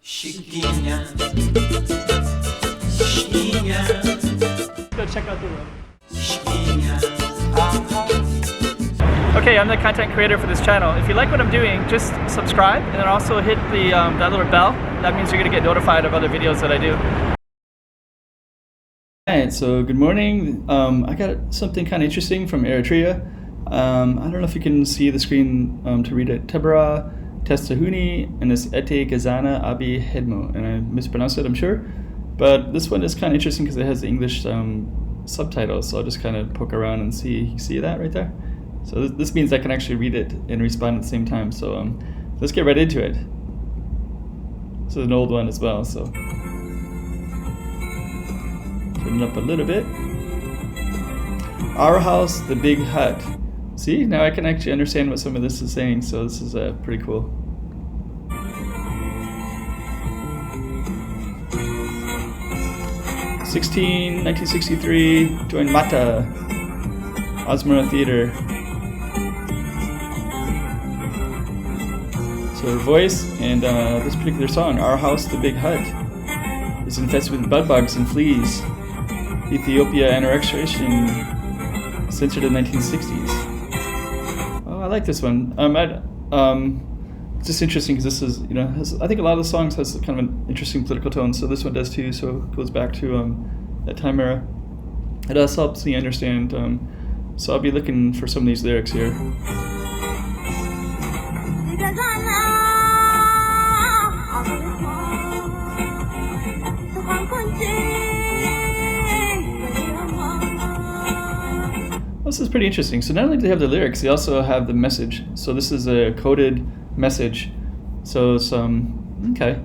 Chiquinha, chiquinha. Go check out the room. Chiquinha. Okay, I'm the content creator for this channel. If you like what I'm doing, just subscribe and then also hit the that little bell. That means you're gonna get notified of other videos that I do. Alright, so good morning. I got something kind of interesting from Eritrea. I don't know if you can see the screen to read it. Tebereh Tesfahuney, and it's Eti Gezana Abi Hedmo, and I mispronounced it, I'm sure. But this one is kind of interesting because it has the English subtitles, so I'll just kind of poke around and see that right there. So this means I can actually read it and respond at the same time. So let's get right into it. This is an old one as well, so turn it up a little bit. Our house, the big hut. See, now I can actually understand what some of this is saying, so this is pretty cool. '16, 1963, joined Mata, Asmara Theater. So her voice and this particular song, Our House, the Big Hut, is infested with bed bugs and fleas. Ethiopia anorexia, censored in the 1960s. Oh, I like this one. It's just interesting because this is, I think a lot of the songs has kind of an interesting political tone, so this one does too, so it goes back to that time era. It also helps me understand, so I'll be looking for some of these lyrics here. This is pretty interesting. So not only do they have the lyrics, they also have the message. So this is a coded message. So it's okay.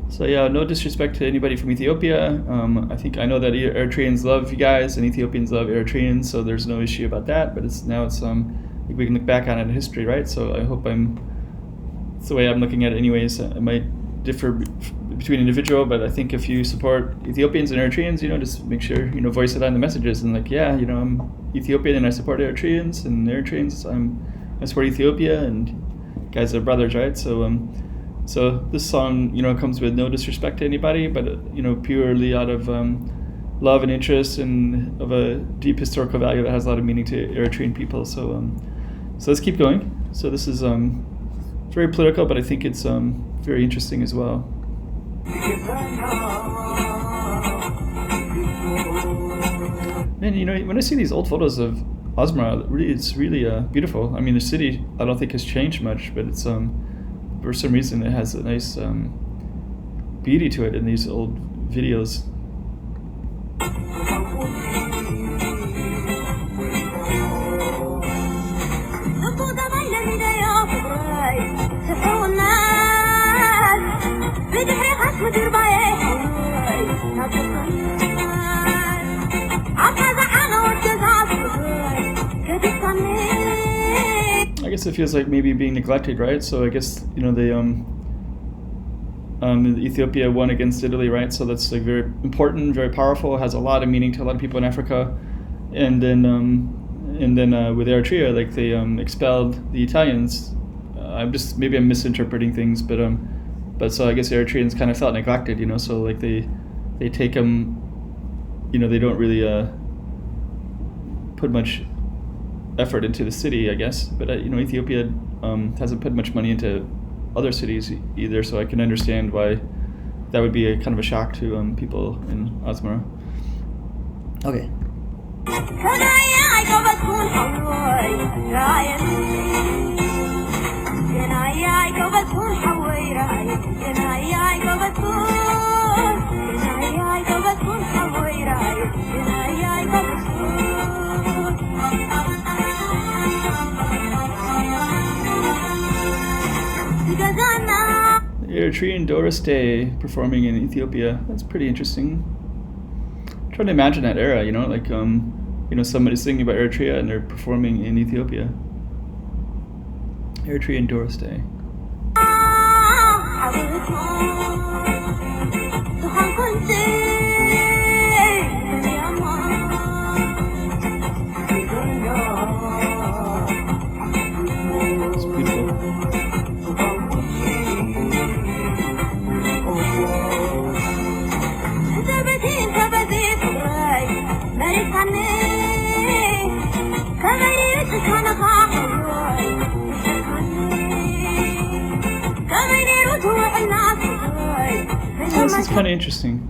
So yeah, no disrespect to anybody from Ethiopia. I know that Eritreans love you guys and Ethiopians love Eritreans, so there's no issue about that. But it's we can look back on it in history, right? So I hope it's the way I'm looking at it anyways. It might differ between individual, but I think if you support Ethiopians and Eritreans, just make sure, voice it on the messages and I'm Ethiopian and I support Eritreans, and Eritreans, I support Ethiopia, and guys are brothers, right? So this song, comes with no disrespect to anybody, but purely out of love and interest and of a deep historical value that has a lot of meaning to Eritrean people. So let's keep going. So this is very political, but I think it's very interesting as well. Man, when I see these old photos of Asmara, it's really beautiful. I mean, the city I don't think has changed much, but it's for some reason it has a nice beauty to it in these old videos. I guess it feels like maybe being neglected, right? So I guess Ethiopia won against Italy, right? So that's very important, very powerful, has a lot of meaning to a lot of people in Africa. And then with Eritrea, they expelled the Italians. I'm misinterpreting things, but so I guess Eritreans kind of felt neglected, so they take them, they don't really put much effort into the city, I guess, but Ethiopia hasn't put much money into other cities either, so I can understand why that would be a kind of a shock to people in Asmara. Okay. Eritrean Doriste performing in Ethiopia. That's pretty interesting. I'm trying to imagine that era, somebody's singing about Eritrea and they're performing in Ethiopia. Eritrean Doriste. It's beautiful. This is kind of interesting.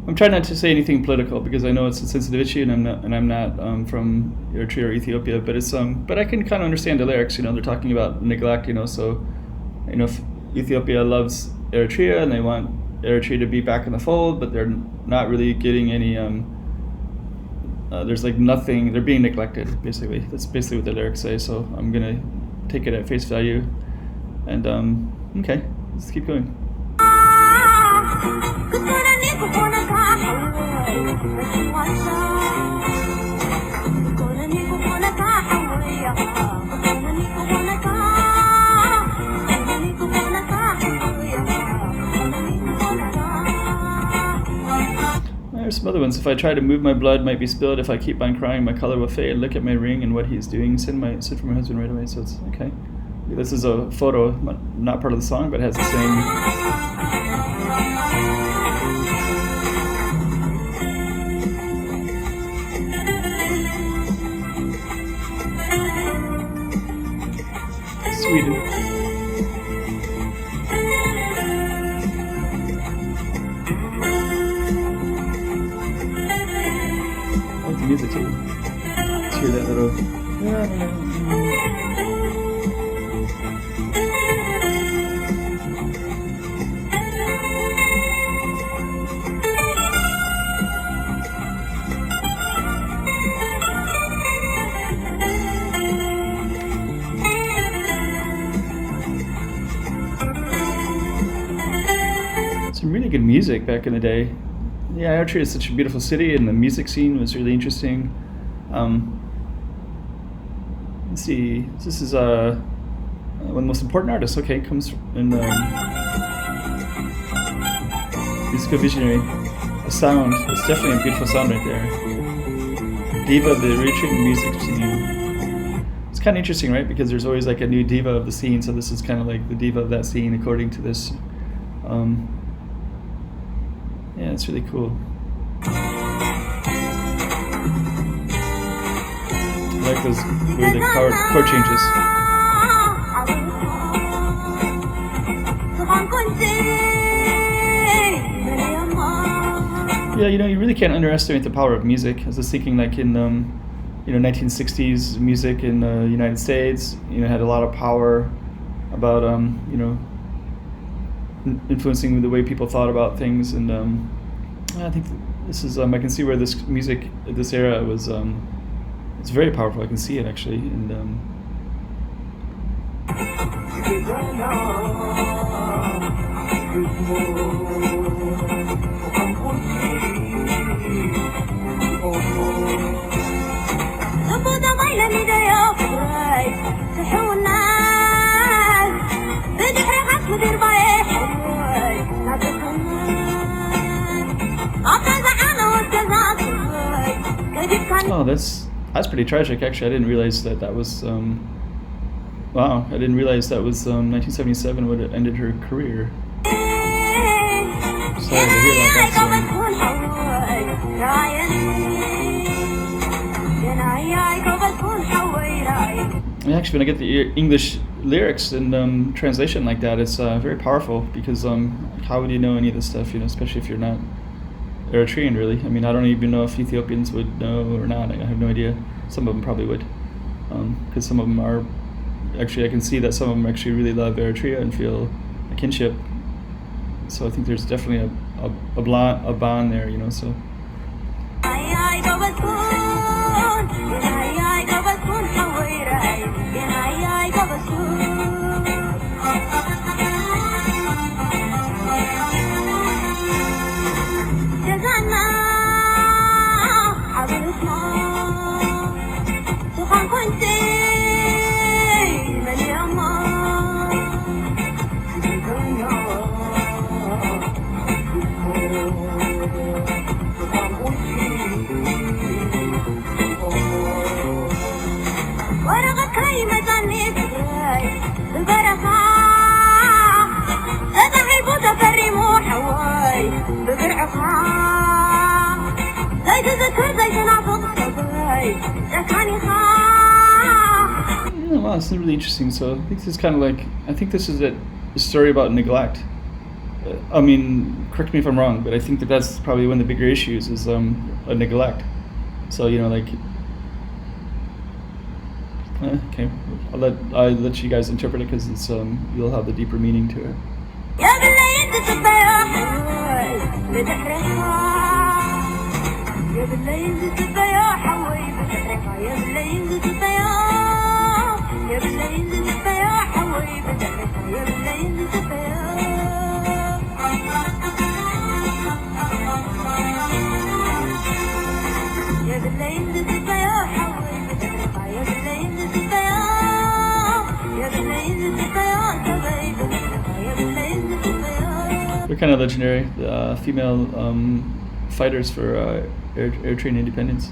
I'm trying not to say anything political because I know it's a sensitive issue, and I'm not from Eritrea or Ethiopia. But it's but I can kind of understand the lyrics. They're talking about neglect. So, if Ethiopia loves Eritrea and they want Eritrea to be back in the fold, but they're not really getting any. There's like nothing. They're being neglected. Basically, that's basically what the lyrics say. So I'm gonna take it at face value, and okay, let's keep going. There's some other ones. If I try to move, my blood might be spilled. If I keep on crying, my color will fade. Look at my ring and what he's doing. Send for my husband right away. So it's okay. This is a photo, not part of the song, but it has the same. Sweden. Music too. Let's hear that little. Some really good music back in the day. Yeah, Eritrea is such a beautiful city, and the music scene was really interesting. Let's see. This is one of the most important artists. Okay, comes in musical visionary. The sound. It's definitely a beautiful sound right there. Diva of the Eritrean music scene. It's kind of interesting, right? Because there's always like a new diva of the scene. So this is kind of like the diva of that scene, according to this. Yeah, it's really cool. I like those weird chord changes. Yeah, you really can't underestimate the power of music. I was thinking, like in 1960s music in the United States, had a lot of power about influencing the way people thought about things, and I think this is I can see where this music, this era was it's very powerful. I can see it actually, and oh, that's pretty tragic. Actually, I didn't realize that was wow. I didn't realize that was 1977 would have ended her career. Sorry to hear that. Actually, when I get the English lyrics and translation like that, it's very powerful, because how would you know any of this stuff? Especially if you're not Eritrean, really. I mean, I don't even know if Ethiopians would know or not. I have no idea. Some of them probably would, because some of them are. Actually, I can see that some of them actually really love Eritrea and feel a kinship. So I think there's definitely a bond there, So. Wow, this is really interesting. So I think this is kind of like, I think this is it. a story about neglect. I mean, correct me if I'm wrong, but I think that that's probably one of the bigger issues is a neglect. So like, okay, I'll let you guys interpret it because it's you'll have the deeper meaning to it. They're kind of legendary, female fighters for Eritrean independence.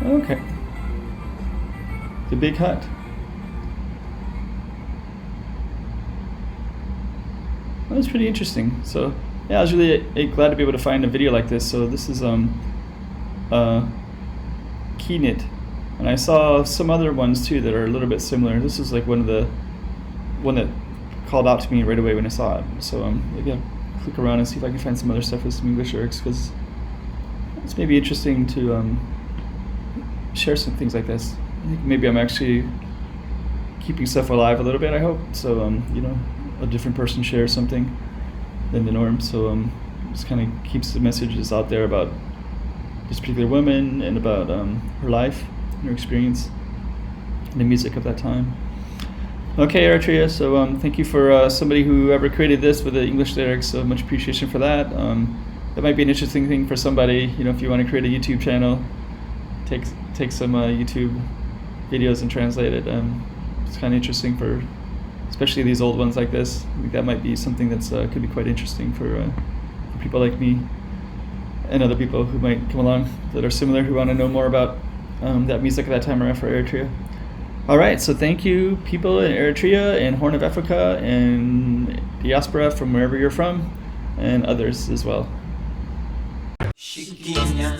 Okay. The big hut. That was pretty interesting. So yeah, I was really glad to be able to find a video like this. So this is Keenit, and I saw some other ones too that are a little bit similar. This is like one that called out to me right away when I saw it. So maybe I'll click around and see if I can find some other stuff with some English lyrics, because it's maybe interesting to share some things like this. I think maybe I'm actually keeping stuff alive a little bit, I hope. So a different person shares something than the norm. So just kind of keeps the messages out there about this particular woman and about her life, her experience, and the music of that time. Okay, Eritrea. So thank you for somebody who ever created this with the English lyrics. So much appreciation for that. That might be an interesting thing for somebody. If you want to create a YouTube channel, take some YouTube videos and translate it. It's kind of interesting for, especially these old ones like this. I think that might be something that's could be quite interesting for people like me and other people who might come along that are similar, who want to know more about that music at that time around for Eritrea. All right, so thank you, people in Eritrea and Horn of Africa and diaspora from wherever you're from, and others as well. Shikinya.